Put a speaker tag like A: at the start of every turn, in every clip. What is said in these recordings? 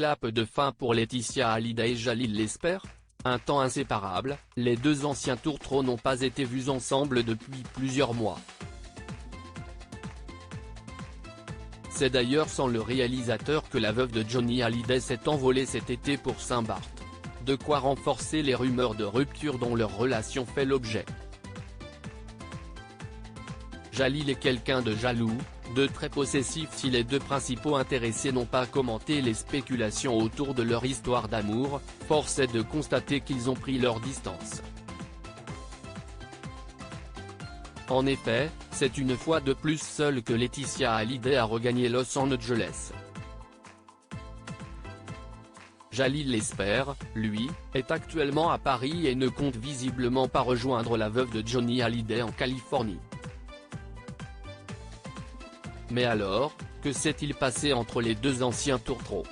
A: clap de fin pour Laetitia Hallyday et Jalil Lesper. Un temps inséparable, les deux anciens tourtereaux n'ont pas été vus ensemble depuis plusieurs mois. C'est d'ailleurs sans le réalisateur que la veuve de Johnny Hallyday s'est envolée cet été pour Saint-Barth. De quoi renforcer les rumeurs de rupture dont leur relation fait l'objet. Jalil est quelqu'un de jaloux, de très possessif si les deux principaux intéressés n'ont pas commenté les spéculations autour de leur histoire d'amour, force est de constater qu'ils ont pris leur distance. En effet, c'est une fois de plus seule que Laetitia Hallyday a regagné Los Angeles. Jalil Lesper, lui, est actuellement à Paris et ne compte visiblement pas rejoindre la veuve de Johnny Hallyday en Californie. Mais alors, que s'est-il passé entre les deux anciens tourtereaux?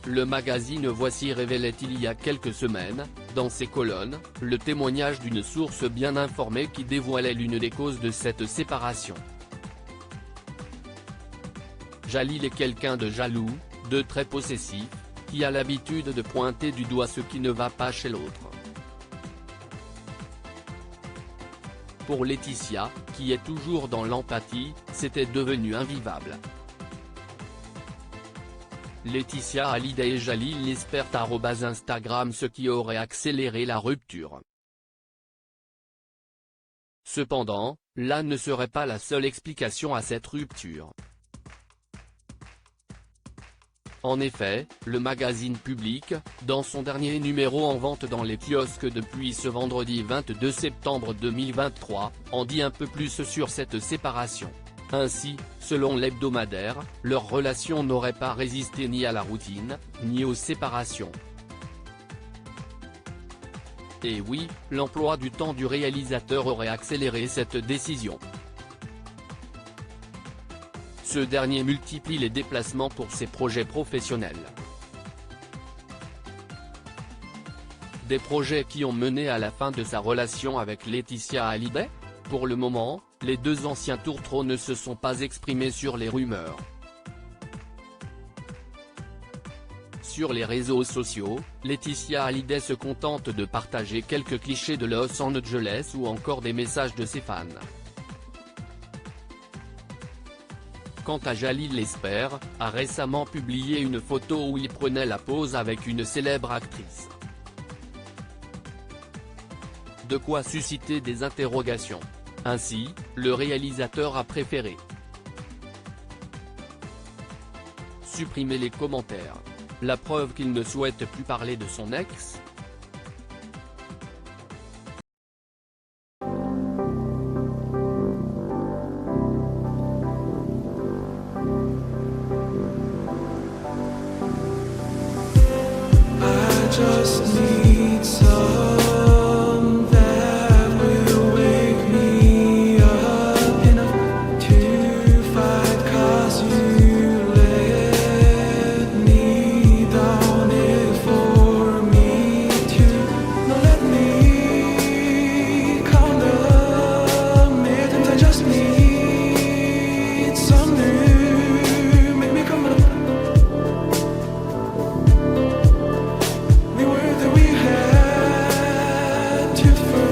A: Le magazine Voici révélait il y a quelques semaines, dans ses colonnes, le témoignage d'une source bien informée qui dévoilait l'une des causes de cette séparation. Jalil est quelqu'un de jaloux, de très possessif, qui a l'habitude de pointer du doigt ce qui ne va pas chez l'autre. Pour Laetitia, qui est toujours dans l'empathie, c'était devenu invivable. Laetitia Hallyday et Jalil Lesper @Instagram, ce qui aurait accéléré la rupture. Cependant, là ne serait pas la seule explication à cette rupture. En effet, le magazine Public, dans son dernier numéro en vente dans les kiosques depuis ce vendredi 22 septembre 2023, en dit un peu plus sur cette séparation. Ainsi, selon l'hebdomadaire, leur relation n'aurait pas résisté ni à la routine, ni aux séparations. Et oui, l'emploi du temps du réalisateur aurait accéléré cette décision. Ce dernier multiplie les déplacements pour ses projets professionnels. Des projets qui ont mené à la fin de sa relation avec Laetitia Hallyday? Pour le moment, les deux anciens tourtereaux ne se sont pas exprimés sur les rumeurs. Sur les réseaux sociaux, Laetitia Hallyday se contente de partager quelques clichés de Los Angeles ou encore des messages de ses fans. Quant à Jalil Lesper, a récemment publié une photo où il prenait la pose avec une célèbre actrice. De quoi susciter des interrogations. Ainsi, le réalisateur a préféré supprimer les commentaires. La preuve qu'il ne souhaite plus parler de son ex?
B: Just need some that will wake me up enough to fight, 'cause you let me down it for me to. Now let me count the minutes. I just need some new, make me come up. We were that we had to first.